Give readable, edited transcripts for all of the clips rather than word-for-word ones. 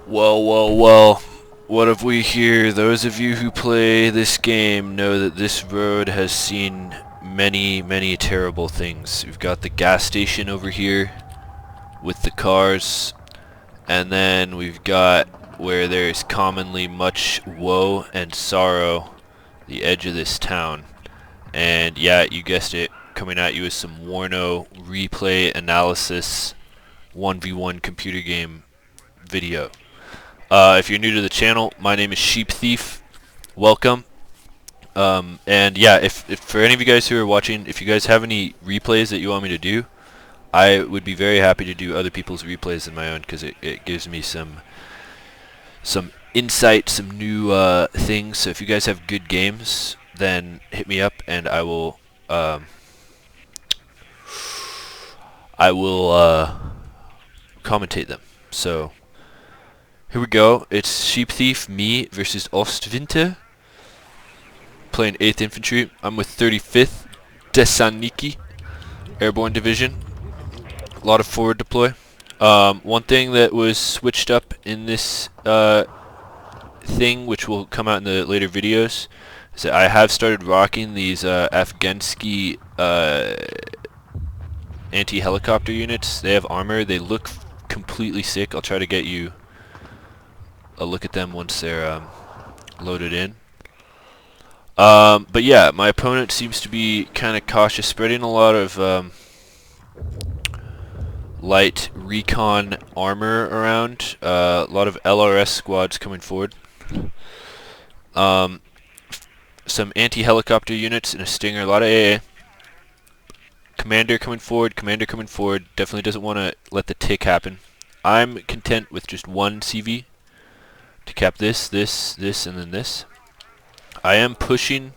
Well, what have we here? Those of you who play this game know that this road has seen many terrible things. We've got the gas station over here with the cars, and then we've got where there's commonly much woe and sorrow, the edge of this town. And yeah, you guessed it, coming at you is some WARNO replay analysis 1v1 computer game video. If you're new to the channel, my name is Sheep Thief. Welcome. And yeah, if for any of you guys who are watching, if you guys have any replays that you want me to do, I would be very happy to do other people's replays than my own, because it gives me some insight, some new things. So if you guys have good games, then hit me up and I will commentate them. So here we go. It's Sheep Thief, me versus Ostwinter. Playing 8th Infantry. I'm with 35th Thessaloniki Airborne Division. A lot of forward deploy. One thing that was switched up in this thing, which will come out in the later videos, is that I have started rocking these Afghansky anti-helicopter units. They have armor. They look completely sick. I'll try to get you a look at them once they're loaded in. But yeah, my opponent seems to be kind of cautious, spreading a lot of light recon armor around. A lot of LRS squads coming forward. Some anti-helicopter units and a Stinger, a lot of AA. Commander coming forward, definitely doesn't want to let the tick happen. I'm content with just one CV to cap this, and then this. I am pushing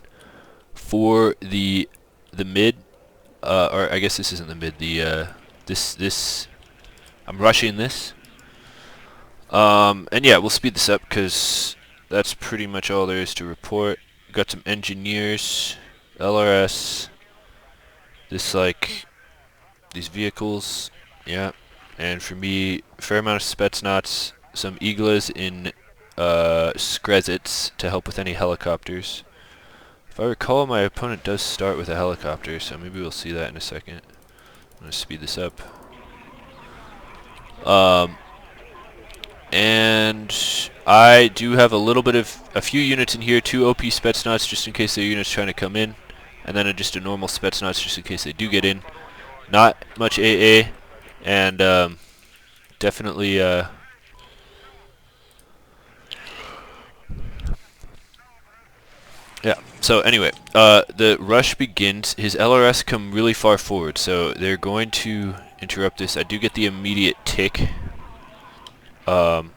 for the mid, or I guess this isn't the mid, this, I'm rushing this. And yeah, we'll speed this up because that's pretty much all there is to report. We've got some engineers, LRS, this these vehicles, yeah, and for me, a fair amount of Spetsnaz, some Iglas in Skrezits to help with any helicopters. If I recall, my opponent does start with a helicopter, so maybe we'll see that in a second. I'm going to speed this up. And I do have a few units in here, 2 OP Spetsnaz just in case their unit's trying to come in, and then just a normal Spetsnaz just in case they do get in. Not much AA, and definitely yeah, so anyway, the rush begins. His LRS come really far forward, so they're going to interrupt this. I do get the immediate tick. OP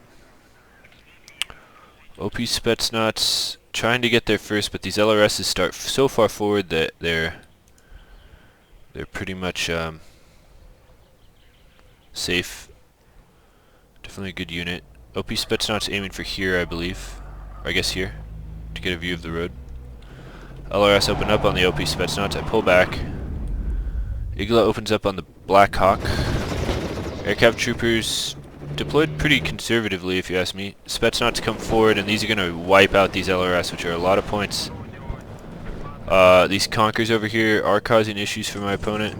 Spetsnaz trying to get there first, but these LRSs start so far forward that they're pretty much safe. Definitely a good unit. OP Spetsnaz aiming for here, I believe. Or I guess here, to get a view of the road. LRS open up on the OP Spetsnaz. I pull back. Igla opens up on the Black Hawk. Aircraft troopers deployed pretty conservatively, if you ask me. Spetsnaz come forward, and these are going to wipe out these LRS, which are a lot of points. These Conkers over here are causing issues for my opponent.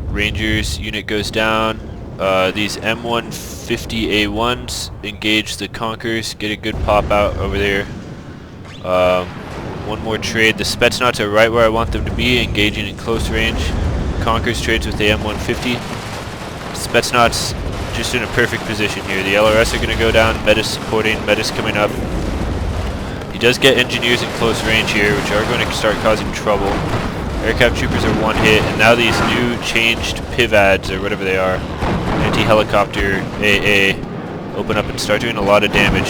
Rangers unit goes down. These M150A1s engage the Conkers, get a good pop out over there. One more trade. The Spetsnaz are right where I want them to be, engaging in close range. Conkers trades with the M150. Spetsnaz just in a perfect position here. The LRS are going to go down, Metis supporting, Metis coming up. He does get engineers in close range here, which are going to start causing trouble. Aircraft troopers are one hit, and now these new changed PIVADs, or whatever they are, anti-helicopter AA, open up and start doing a lot of damage.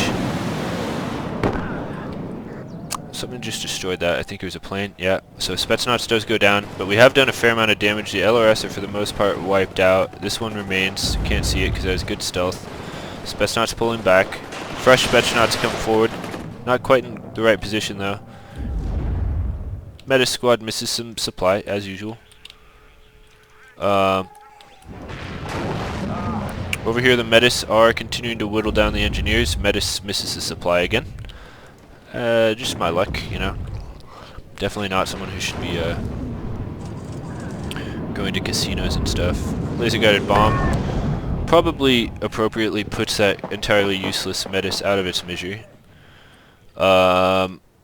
Something just destroyed that. I think it was a plane. Yeah, so Spetsnaz does go down, but we have done a fair amount of damage. The LRS are for the most part wiped out. This one remains. Can't see it because it has good stealth. Spetsnaz pulling back. Fresh Spetsnaz come forward. Not quite in the right position though. Meta squad misses some supply as usual. Over here the Metis are continuing to whittle down the engineers. Metis misses the supply again. Just my luck, you know. Definitely not someone who should be going to casinos and stuff. Laser guided bomb probably appropriately puts that entirely useless Metis out of its misery.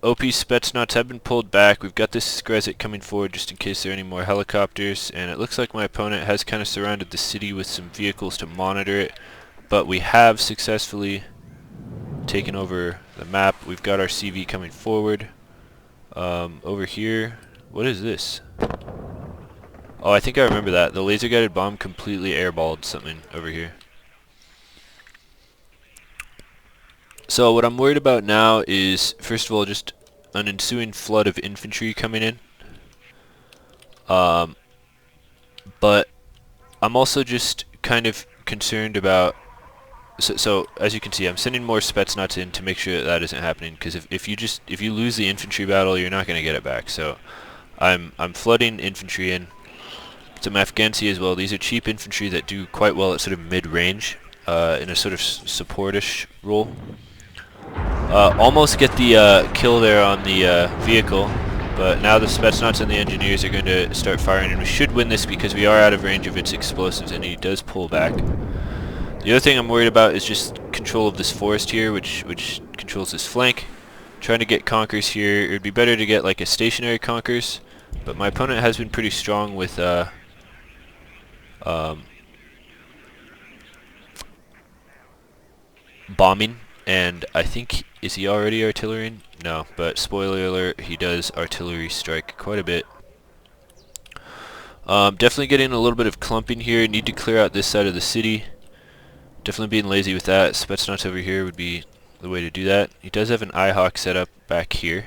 OP Spetsnaz have been pulled back. We've got this Skibidi coming forward just in case there are any more helicopters, and it looks like my opponent has kind of surrounded the city with some vehicles to monitor it, but we have successfully taken over the map. We've got our CV coming forward. Over here, what is this? Oh, I think I remember that. The laser guided bomb completely airballed something over here. So what I'm worried about now is, first of all, just an ensuing flood of infantry coming in. But I'm also just kind of concerned about... So as you can see, I'm sending more Spetsnaz in to make sure that that isn't happening. Because if you lose the infantry battle, you're not going to get it back. So I'm flooding infantry in. Some Afghansi as well. These are cheap infantry that do quite well at sort of mid-range, in a sort of supportish role. Almost get the kill there on the vehicle, but now the Spetsnaz and the engineers are going to start firing, and we should win this because we are out of range of its explosives, and he does pull back. The other thing I'm worried about is just control of this forest here, which controls this flank. Trying to get Conkers here. It would be better to get like a stationary Conkers, but my opponent has been pretty strong with bombing, and I think, is he already artillerying? No, but spoiler alert, he does artillery strike quite a bit. Definitely getting a little bit of clumping here. Need to clear out this side of the city. Definitely being lazy with that. Spetsnaz over here would be the way to do that. He does have an IHawk set up back here.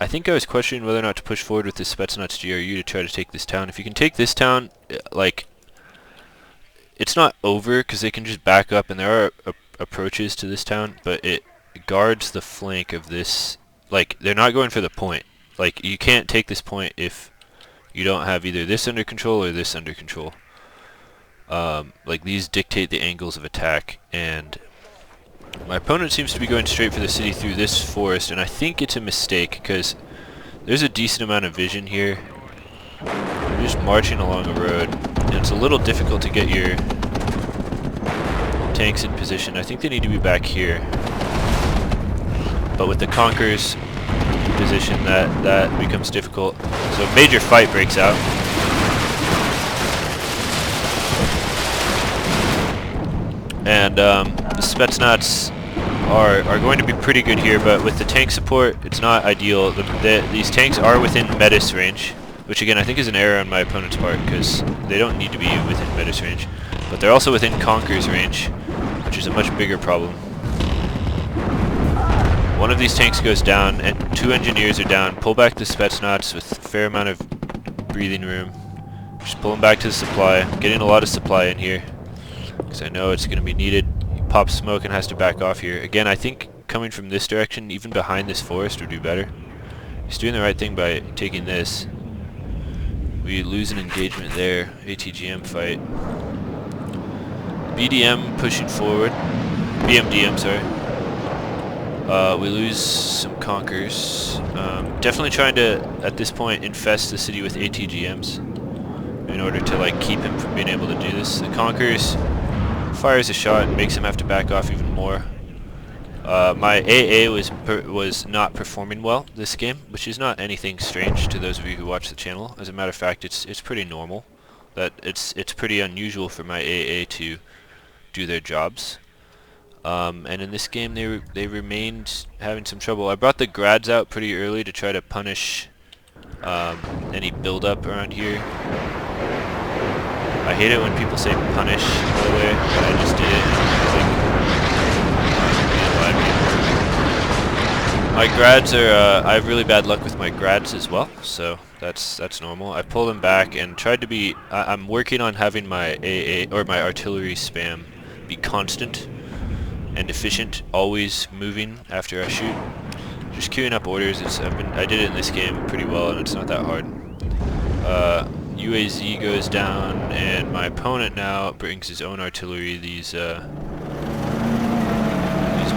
I think I was questioning whether or not to push forward with this Spetsnaz GRU to try to take this town. If you can take this town, like, it's not over because they can just back up, and there are approaches to this town, but it guards the flank of this. Like, they're not going for the point. Like, you can't take this point if you don't have either this under control or this under control. Like, these dictate the angles of attack, and my opponent seems to be going straight for the city through this forest, and I think it's a mistake because there's a decent amount of vision here. We're just marching along a road, and it's a little difficult to get your tanks in position. I think they need to be back here, but with the Conkers in position, that becomes difficult. So a major fight breaks out. And the Spetsnaz are going to be pretty good here, but with the tank support, it's not ideal. These tanks are within Metis range, which again I think is an error on my opponent's part because they don't need to be within Metis range, but they're also within Conker's range, which is a much bigger problem. One of these tanks goes down, and 2 engineers are down. Pull back the Spetsnaz with a fair amount of breathing room. Just pull them back to the supply. I'm getting a lot of supply in here because I know it's going to be needed. He pops smoke and has to back off here. Again, I think coming from this direction, even behind this forest, would do better. He's doing the right thing by taking this. We lose an engagement there. ATGM fight. BDM pushing forward. BMDM, sorry. We lose some Conkers. Definitely trying to, at this point, infest the city with ATGMs in order to like keep him from being able to do this. The Conkers fires a shot and makes him have to back off even more. My AA was not performing well this game, which is not anything strange to those of you who watch the channel. As a matter of fact, it's pretty normal. That it's pretty unusual for my AA to do their jobs. And in this game they remained having some trouble. I brought the grads out pretty early to try to punish any build-up around here. I hate it when people say punish, by the way, but I just did it. My grads are, I have really bad luck with my grads as well, so that's normal. I pulled them back and tried to be, I'm working on having my AA, or my artillery spam, be constant and efficient, always moving after I shoot. Just queuing up orders, I did it in this game pretty well, and it's not that hard. UAZ goes down, and my opponent now brings his own artillery. These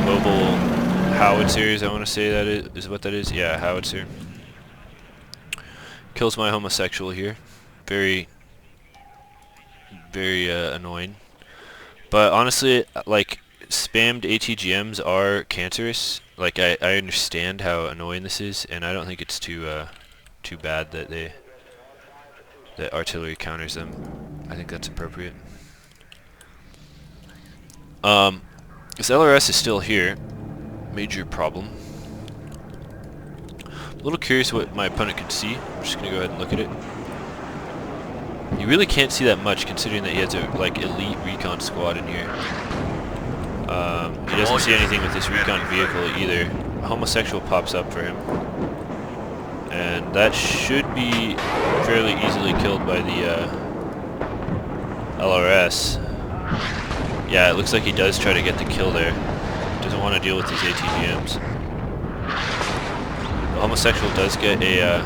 mobile howitzers, I want to say that is what that is. Yeah, howitzer. Kills my homosexual here. Very, very annoying. But honestly, like, spammed ATGMs are cancerous. Like, I understand how annoying this is, and I don't think it's too bad that that artillery counters them. I think that's appropriate. This LRS is still here. Major problem. A little curious what my opponent can see. I'm just gonna go ahead and look at it. You really can't see that much, considering that he has a like elite recon squad in here. He doesn't see anything with this recon vehicle either. A homosexual pops up for him, and that should be fairly easily killed by the LRS. Yeah, it looks like he does try to get the kill there. Doesn't want to deal with these ATGMs. The homosexual does get a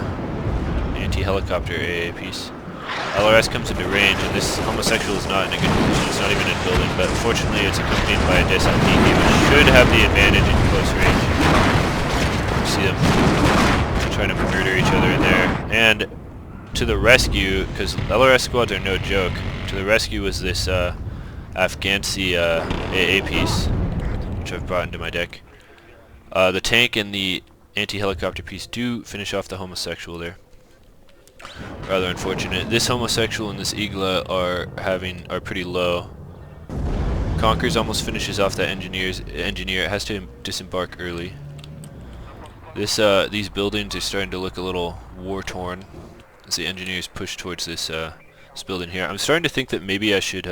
anti-helicopter AA piece. LRS comes into range, and this homosexual is not in a good position. It's not even in building, but fortunately it's accompanied by a DSLP, which should have the advantage in close range. You see them trying to murder each other in there. And to the rescue, because LRS squads are no joke, to the rescue was this Afghansi AA piece, which I've brought into my deck. The tank and the anti-helicopter piece do finish off the homosexual there. Rather unfortunate. This homosexual and this Igla are pretty low. Conquers almost finishes off that engineer. It has to disembark early. These buildings are starting to look a little war-torn as the engineers push towards this building here. I'm starting to think that maybe I should,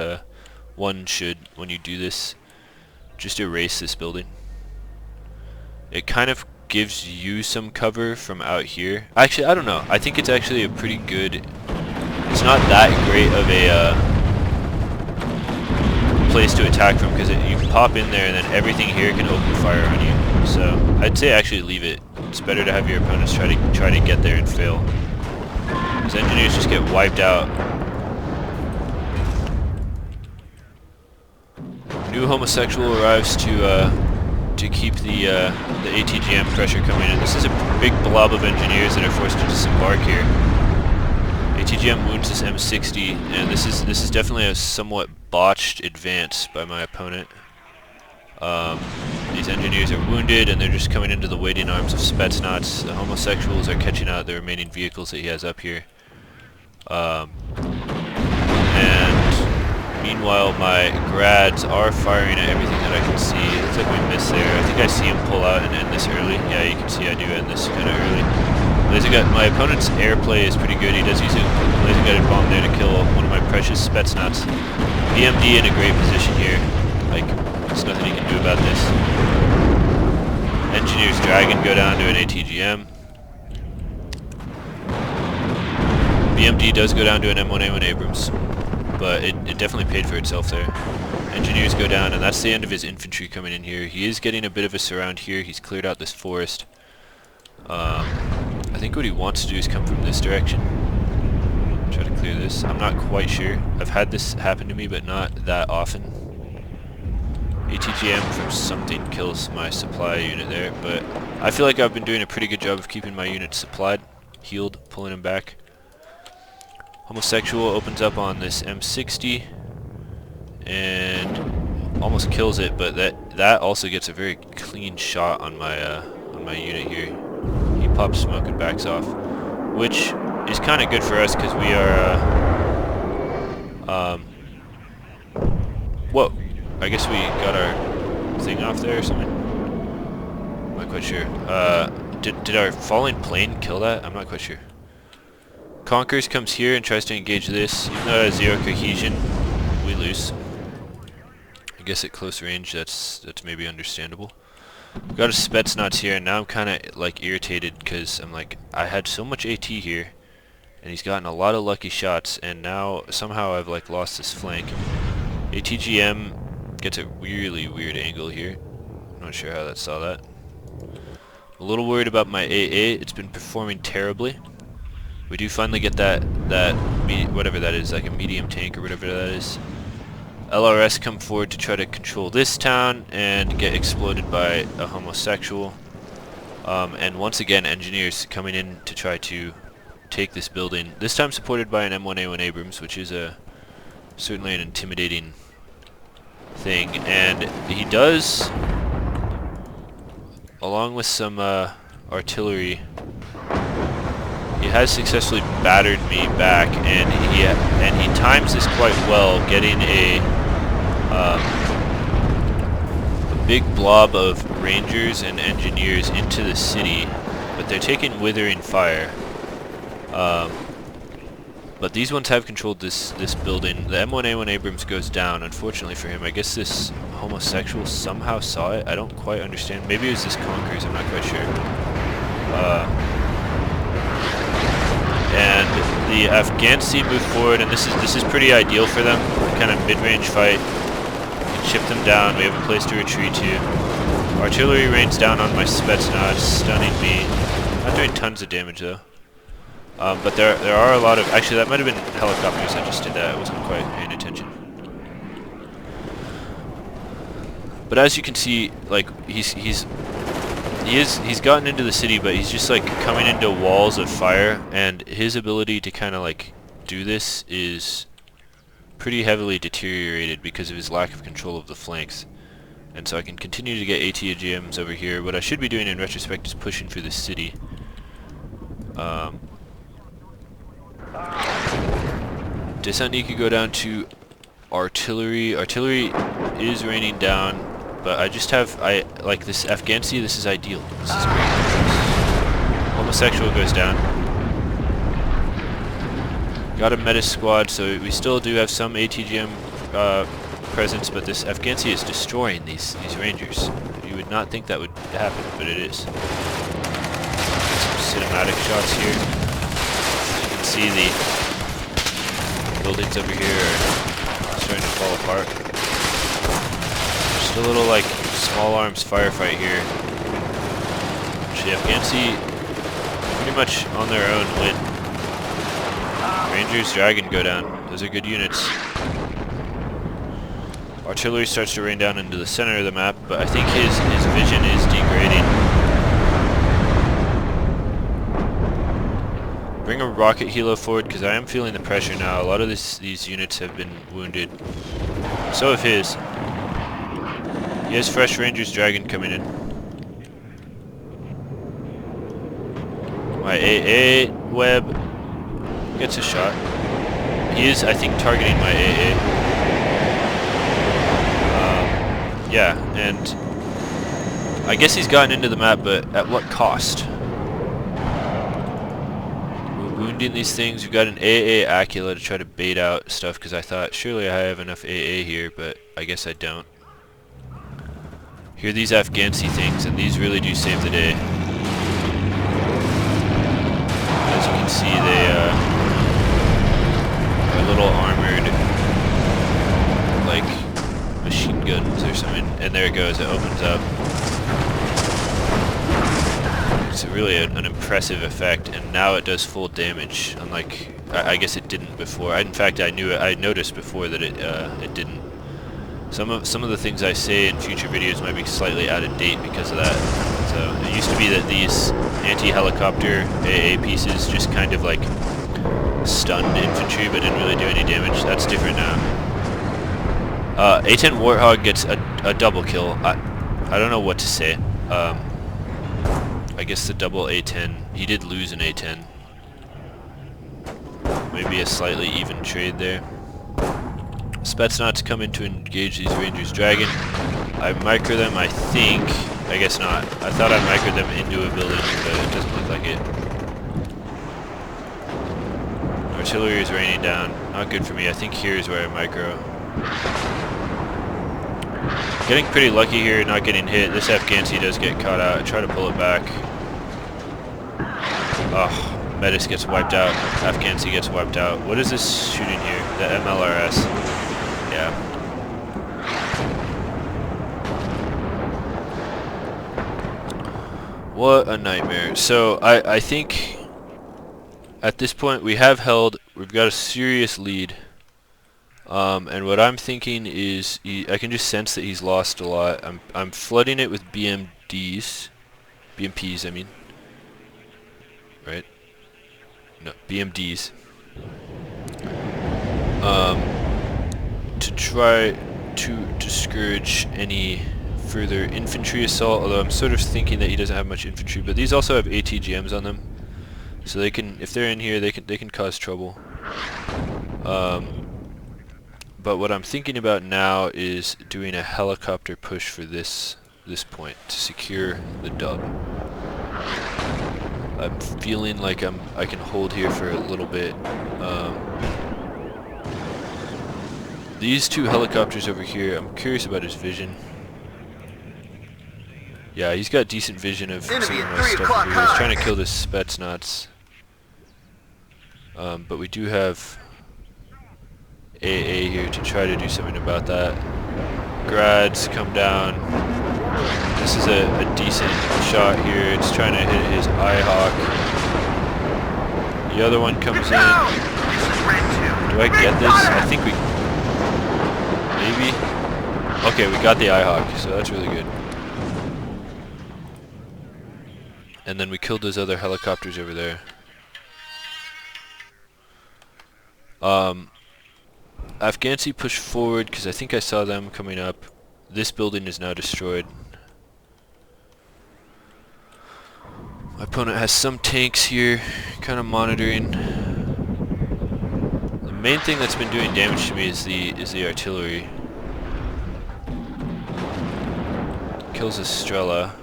when you do this, just erase this building. It kind of gives you some cover from out here. Actually, I don't know. I think it's actually a pretty good... It's not that great of a place to attack from, because you can pop in there and then everything here can open fire on you. So I'd say actually leave it. It's better to have your opponents try to get there and fail. These engineers just get wiped out. New homosexual arrives to keep the ATGM pressure coming in. This is a big blob of engineers that are forced to disembark here. ATGM wounds this M60, and this is definitely a somewhat botched advance by my opponent. These engineers are wounded, and they're just coming into the waiting arms of Spetsnaz. The homosexuals are catching out the remaining vehicles that he has up here. And meanwhile, my grads are firing at everything that I can see. It looks like we missed there. I think I see him pull out and end this early. Yeah, you can see I do end this kind of early. My opponent's airplay is pretty good. He does use a laser-guided bomb there to kill one of my precious Spetsnaz. BMD in a great position here. Like, there's nothing he can do about this. Engineer's Dragon go down to an ATGM. BMD does go down to an M1A1 Abrams, but it definitely paid for itself there. Engineers go down, and that's the end of his infantry coming in here. He is getting a bit of a surround here. He's cleared out this forest. I think what he wants to do is come from this direction. Try to clear this. I'm not quite sure. I've had this happen to me, but not that often. ATGM from something kills my supply unit there, but I feel like I've been doing a pretty good job of keeping my units supplied, healed, pulling them back. Homosexual opens up on this M60 and almost kills it, but that also gets a very clean shot on my unit here. He pops smoke and backs off, which is kind of good for us because we are whoa, I guess we got our thing off there or something. I'm not quite sure. Did our falling plane kill that? I'm not quite sure. Conquers comes here and tries to engage this. Even though it has zero cohesion, we lose. I guess at close range, that's maybe understandable. We've got a Spetsnaz here, and now I'm kind of like irritated because I'm like, I had so much AT here, and he's gotten a lot of lucky shots, and now somehow I've like lost this flank. ATGM gets a really weird angle here. I'm not sure how that saw that. I'm a little worried about my AA. It's been performing terribly. We do finally get whatever that is, like a medium tank or whatever that is. LRS come forward to try to control this town and get exploded by a homosexual. And once again, engineers coming in to try to take this building. This time supported by an M1A1 Abrams, which is certainly an intimidating thing. And he does, along with some artillery, he has successfully battered me back, and he times this quite well, getting a big blob of rangers and engineers into the city, but they're taking withering fire. But these ones have controlled this building. The M1A1 Abrams goes down, unfortunately for him. I guess this homosexual somehow saw it. I don't quite understand. Maybe it was this Conkers, I'm not quite sure. And the Afghansi move forward, and this is pretty ideal for them. Kind of mid-range fight. Chip them down. We have a place to retreat to. Artillery rains down on my Spetsnaz, stunning me. Not doing tons of damage though. But there are a lot of, actually that might have been helicopters that just did that. I wasn't quite paying attention. But as you can see, like he's gotten into the city, but he's just like coming into walls of fire, and his ability to kind of like do this is pretty heavily deteriorated because of his lack of control of the flanks. And so I can continue to get ATGMs over here. What I should be doing in retrospect is pushing through the city. Descent could go down to artillery. Artillery is raining down, but I like this Afghansi. This is ideal. This is great. Homosexual goes down. Got a meta squad, so we still do have some ATGM presence, but this Afghansi is destroying these rangers. You would not think that would happen, but it is. Some cinematic shots here. You can see the buildings over here are starting to fall apart. Just a little like small arms firefight here. Actually, Afghansi pretty much on their own win. Rangers, Dragon go down. Those are good units. Artillery starts to rain down into the center of the map, but I think his vision is degrading. Bring a rocket helo forward, because I am feeling the pressure now. A lot of these units have been wounded. So have his. He has fresh Rangers Dragon coming in. My AA web gets a shot. He is, I think, targeting my AA. Yeah, and I guess he's gotten into the map, but at what cost? We're wounding these things. We've got an AA Acula to try to bait out stuff, because I thought, surely I have enough AA here, but I guess I don't. Here are these Afghansi things, and these really do save the day. As you can see, they are a little armored, like machine guns or something. And there it goes, it opens up. It's really an impressive effect, and now it does full damage, unlike, I guess it didn't before. In fact, I noticed before that it didn't. Some of the things I say in future videos might be slightly out of date because of that. So it used to be that these anti-helicopter AA pieces just kind of like stunned infantry but didn't really do any damage. That's different now. A10 Warthog gets a double kill. I don't know what to say. I guess the double A10. He did lose an A10. Maybe a slightly even trade there. Spetsnaz come in to engage these Rangers Dragon. I micro them, I think. I guess not. I thought I microed them into a building, but it doesn't look like it. Artillery is raining down. Not good for me. I think here is where I micro. Getting pretty lucky here, not getting hit. This Afghansi does get caught out. I try to pull it back. Oh, Metis gets wiped out. Afghansi gets wiped out. What is this shooting here? The MLRS. Yeah. What a nightmare. So I think At this point, we have held. We've got a serious lead. And what I'm thinking is, I can just sense that he's lost a lot. I'm flooding it with BMPs, I mean. Right? No, BMDs. To try to discourage any further infantry assault, although I'm sort of thinking that he doesn't have much infantry, but these also have ATGMs on them, so they can, if they're in here, they can cause trouble. But what I'm thinking about now is doing a helicopter push for this point to secure the dub. I'm feeling like I can hold here for a little bit. These two helicopters over here, I'm curious about his vision. Yeah, he's got decent vision of some of my stuff over here. He's trying to kill this Spetsnaz. But we do have AA here to try to do something about that. Grads come down. This is a decent shot here. It's trying to hit his IHawk. The other one comes in. Do I get this? I think we... Maybe? Okay, we got the IHawk, so that's really good. And then we killed those other helicopters over there. Afghansi pushed forward because I think I saw them coming up. This building is now destroyed. My opponent has some tanks here, kind of monitoring. The main thing that's been doing damage to me is the artillery. Kills Estrella.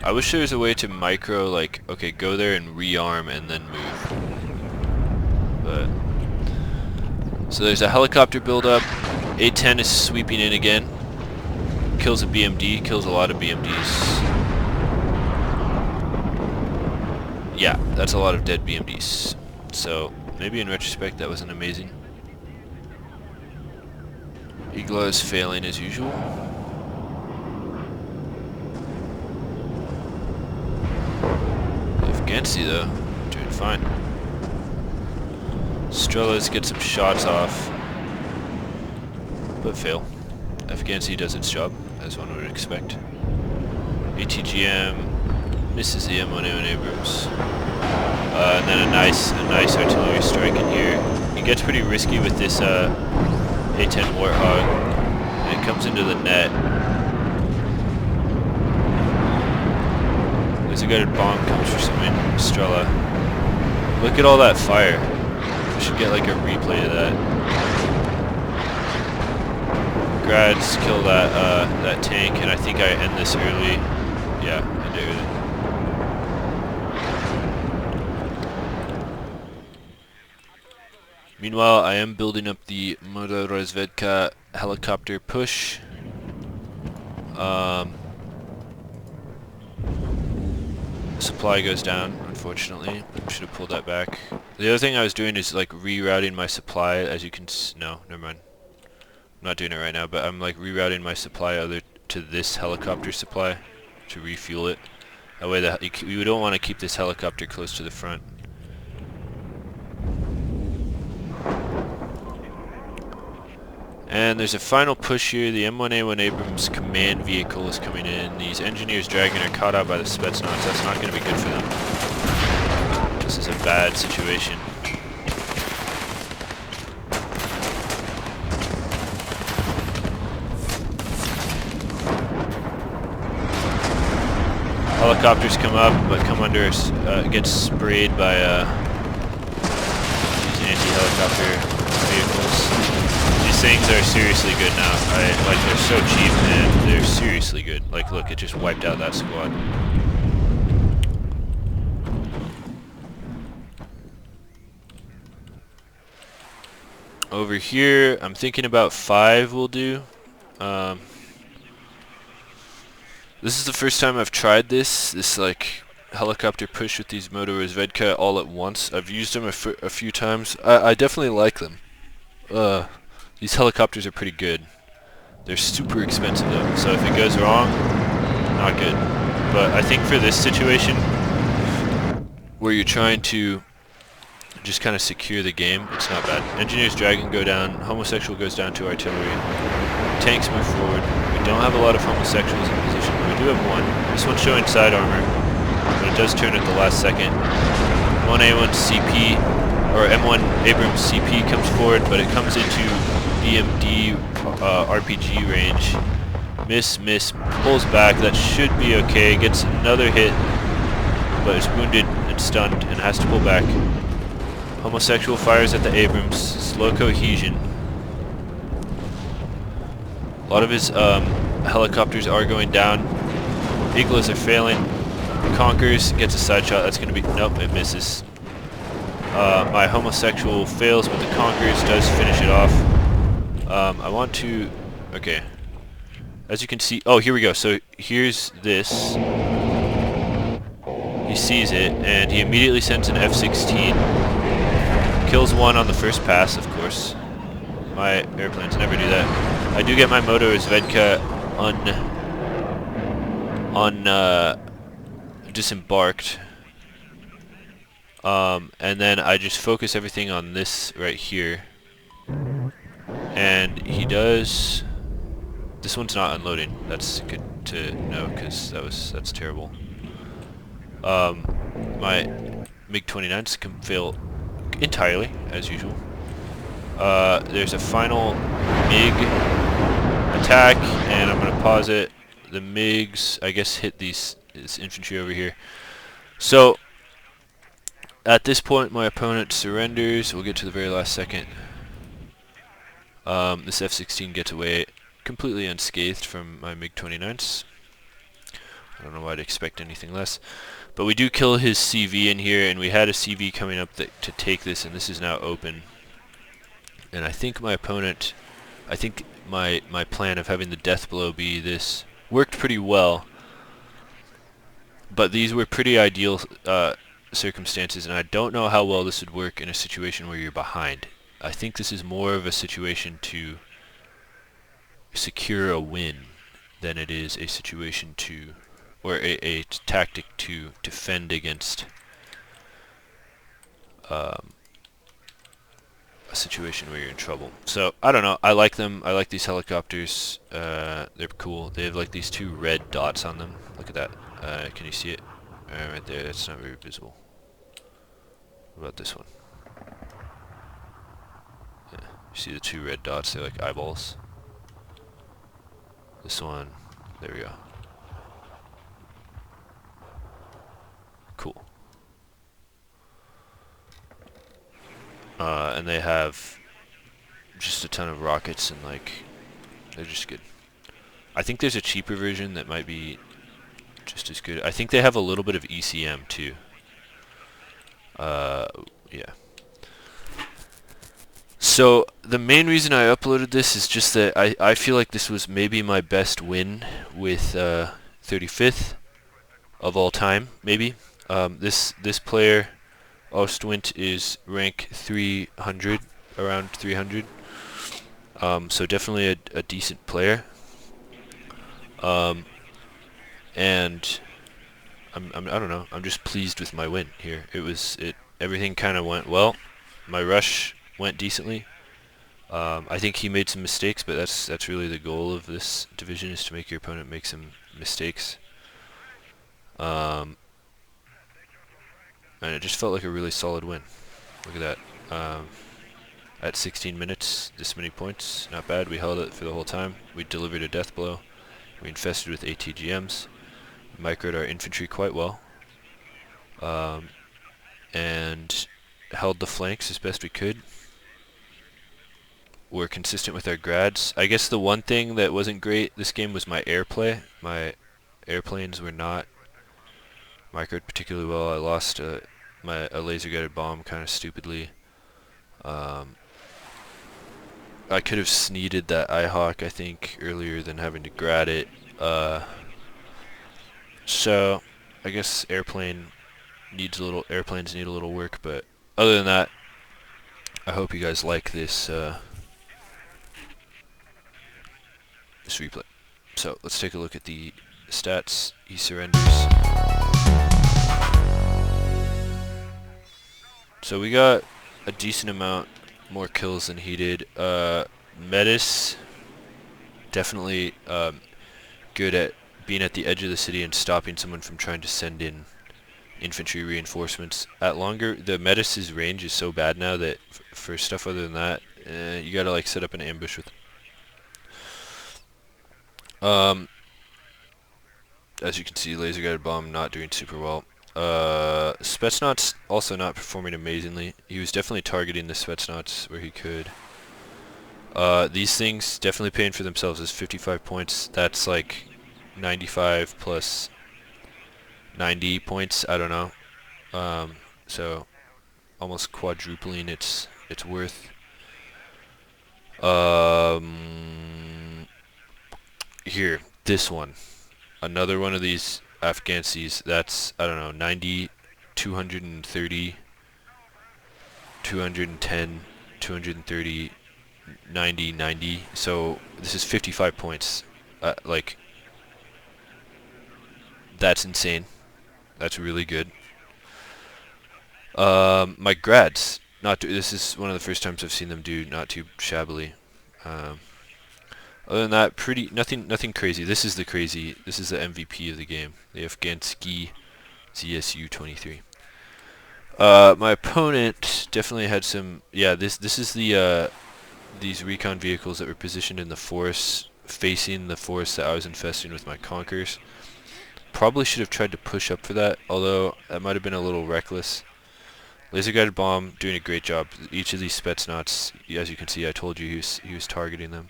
I wish there was a way to micro, like, okay, go there and rearm and then move. But so there's a helicopter build-up. A-10 is sweeping in again. Kills a BMD, kills a lot of BMDs. Yeah, that's a lot of dead BMDs. So maybe in retrospect that wasn't amazing. Igla is failing as usual. Afghansi though, doing fine. Strelas get some shots off, but fail. Afghansi does its job, as one would expect. ATGM misses the M1A1 Abrams. And then a nice artillery strike in here. It gets pretty risky with this A-10 Warthog, and it comes into the net. There's a guided bomb comes for something. Estrella. Look at all that fire. We should get like a replay of that. Grads kill that tank, and I think I end this early. Yeah, end it early. Meanwhile, I am building up the Mogged Razvedka helicopter push. Supply goes down, unfortunately. Should have pulled that back. The other thing I was doing is like rerouting my supply, as you can no, never mind. I'm not doing it right now, but I'm like rerouting my supply to this helicopter supply to refuel it. That way you don't want to keep this helicopter close to the front. And there's a final push here. The M1A1 Abrams command vehicle is coming in. These engineers dragging are caught out by the Spetsnaz. That's not going to be good for them. This is a bad situation. Helicopters come up, but come under, get sprayed by these anti-helicopter vehicles. These things are seriously good now. Like, they're so cheap and they're seriously good. Like, look, it just wiped out that squad. Over here, I'm thinking about 5 will do. This is the first time I've tried this like helicopter push with these Mogged Razvedka all at once. I've used them a few times. I definitely like them. These helicopters are pretty good. They're super expensive though, so if it goes wrong, not good. But I think for this situation, where you're trying to just kind of secure the game, it's not bad. Engineer's Dragon go down, Homosexual goes down to Artillery, tanks move forward. We don't have a lot of Homosexuals in position, but we do have one. This one's showing side armor, but it does turn at the last second. 1A1 CP, or M1 Abrams CP comes forward, but it comes into BMD RPG range. Miss, pulls back, that should be okay, gets another hit, but is wounded and stunned and has to pull back. Homosexual fires at the Abrams, slow cohesion. A lot of his helicopters are going down. Iglas are failing. Conquers, gets a side shot, that's going to be, nope, it misses. My Homosexual fails, but the Conquerors does finish it off. I want to, okay. As you can see, oh, here we go. So here's this. He sees it, and he immediately sends an F-16. Kills one on the first pass, of course. My airplanes never do that. I do get my Moto Zvedka disembarked. And then I just focus everything on this right here. And he does... This one's not unloading. That's good to know, because that's terrible. My MiG-29s can fail entirely, as usual. There's a final MiG attack, and I'm going to pause it. The MiGs, I guess, hit this infantry over here. So, at this point, my opponent surrenders. We'll get to the very last second. This F-16 gets away completely unscathed from my MiG-29s. I don't know why I'd expect anything less. But we do kill his CV in here, and we had a CV coming up to take this, and this is now open. And I think my opponent, I think my plan of having the death blow be this worked pretty well. But these were pretty ideal circumstances, and I don't know how well this would work in a situation where you're behind. I think this is more of a situation to secure a win than it is a situation to, or a tactic to defend against a situation where you're in trouble. So, I don't know. I like them. I like these helicopters. They're cool. They have like these two red dots on them. Look at that. Can you see it? Right there. That's not very visible. What about this one? Yeah. You see the two red dots? They're like eyeballs. This one. There we go. Cool. And they have just a ton of rockets, and like, they're just good. I think there's a cheaper version that might be just as good. I think they have a little bit of ECM too. Yeah. So the main reason I uploaded this is just that I feel like this was maybe my best win with 35th of all time, maybe. This player, Ostwind, is rank 300, around 300. So definitely a decent player. And I don't know. I'm just pleased with my win here. Everything kind of went well. My rush went decently. I think he made some mistakes, but that's really the goal of this division, is to make your opponent make some mistakes. And it just felt like a really solid win. Look at that. At 16 minutes, this many points, not bad. We held it for the whole time. We delivered a death blow. We infested with ATGMs. We microed our infantry quite well. And held the flanks as best we could. We're consistent with our grads. I guess the one thing that wasn't great this game was my airplay. My airplanes were not microed particularly well. I lost a laser-guided bomb kind of stupidly. I could have sneeded that IHawk, I think, earlier than having to grad it. So I guess airplanes need a little work, but other than that, I hope you guys like this this replay. So let's take a look at the stats. He surrenders. So we got a decent amount more kills than he did. Metis definitely good at being at the edge of the city and stopping someone from trying to send in infantry reinforcements. At longer, the Metis' range is so bad now that for stuff other than that, you gotta like set up an ambush with. As you can see, laser guided bomb not doing super well. Spetsnaz also not performing amazingly. He was definitely targeting the Spetsnaz where he could. These things definitely paying for themselves as 55 points. That's like 95 plus 90 points. I don't know. So almost quadrupling its worth. Here, this one. Another one of these Afghansis, that's, I don't know, 90, 230, 210, 230, 90, 90. So this is 55 points. Like, that's insane. That's really good. My grads, this is one of the first times I've seen them do not too shabbily. Other than that, nothing crazy. This is the MVP of the game, the Afghanski ZSU 23. My opponent definitely had some. Yeah, this is the these recon vehicles that were positioned in the forest, facing the forest that I was infesting with my conkers. Probably should have tried to push up for that, although that might have been a little reckless. Laser guided bomb doing a great job. Each of these Spetsnaz, as you can see, I told you he was targeting them.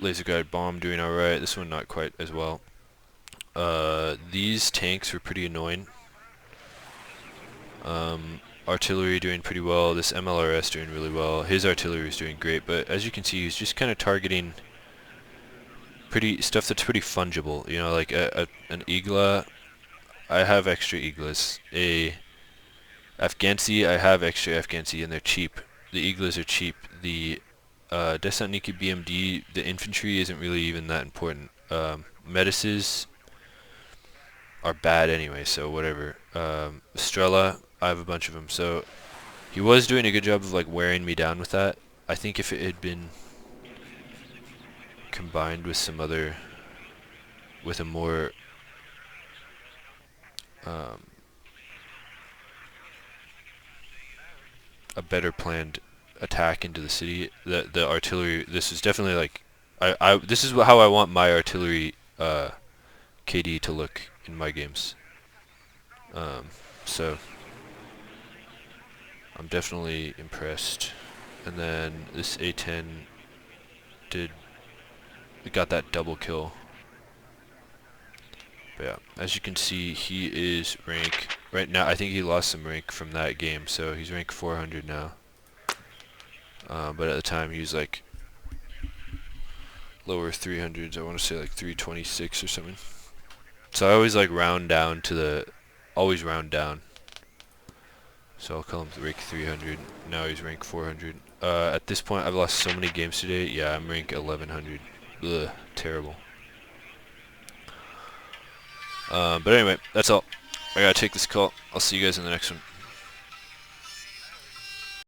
Laser guided bomb doing alright. This one not quite as well. These tanks were pretty annoying. Artillery doing pretty well. This MLRS doing really well. His artillery is doing great, but as you can see, he's just kind of targeting stuff that's pretty fungible. You know, like an Igla. I have extra Iglas. A Afghansi, I have extra Afghansi, and they're cheap. The Iglas are cheap. The Desantniki BMD, the infantry isn't really even that important. Medices are bad anyway, so whatever. Strela, I have a bunch of them, so he was doing a good job of like wearing me down with that. I think if it had been combined with some other, with a more a better planned attack into the city, the artillery, this is definitely like, this is how I want my artillery KD to look in my games. So I'm definitely impressed. And then this A10 got that double kill. But yeah, as you can see, he is rank right now. I think he lost some rank from that game, so he's rank 400 now. But at the time he was like lower 300s. I want to say like 326 or something. So I always like round down to always round down. So I'll call him rank 300. Now he's rank 400. At this point, I've lost so many games today. Yeah, I'm rank 1100. Ugh, terrible. But anyway, that's all. I gotta take this call. I'll see you guys in the next one.